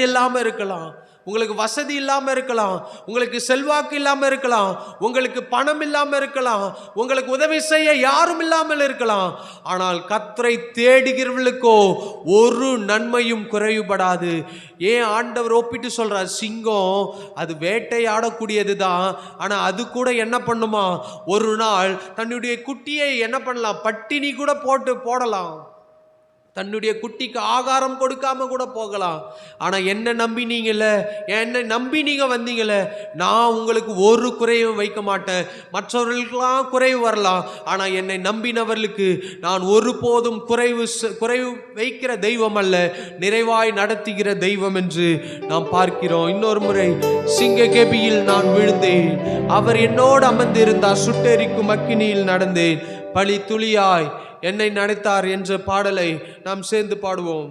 இல்லாம இருக்கலாம், உங்களுக்கு வசதி இல்லாம இருக்கலாம், உங்களுக்கு செல்வாக்கு இல்லாம இருக்கலாம், உங்களுக்கு பணம் இல்லாம இருக்கலாம், உங்களுக்கு உதவி செய்ய யாரும் இல்லாமல் இருக்கலாம். ஆனால் கர்த்தரை தேடுகிறவர்களுக்கோ ஒரு நன்மையும் குறைவுபடாது. ஏன் ஆண்டவர் ஒப்பிட்டு சொல்றார்? சிங்கம் அது வேட்டையாடக்கூடியது தான், ஆனா அது கூட என்ன பண்ணுமா, ஒரு நாள் தன்னுடைய குட்டியை என்ன பண்ணலாம், பட்டினி கூட போடலாம், தன்னுடைய குட்டிக்கு ஆகாரம் கொடுக்காம கூட போகலாம். ஆனா என்ன நம்பினீங்கல்ல, என்னை நம்பி நீங்க வந்தீங்கல்ல, நான் உங்களுக்கு ஒரு குறையும் வைக்க மாட்டேன். மற்றவர்களுக்கெல்லாம் குறைவு வரலாம், ஆனா என்னை நம்பினவர்களுக்கு நான் ஒருபோதும் குறைவு வைக்கிற தெய்வம் அல்ல, நிறைவாய் நடத்துகிற தெய்வம் என்று நாம் பார்க்கிறோம். இன்னொரு முறை, சிங்க கெபியில் நான் விழுந்தேன், அவர் என்னோடு அமர்ந்திருந்தார், சுட்டெரிக்கும் அக்கினியில் நடந்தேன், பழி துளியாய் என்னை நடத்தார் என்ற பாடலை நாம் சேர்ந்து பாடுவோம்.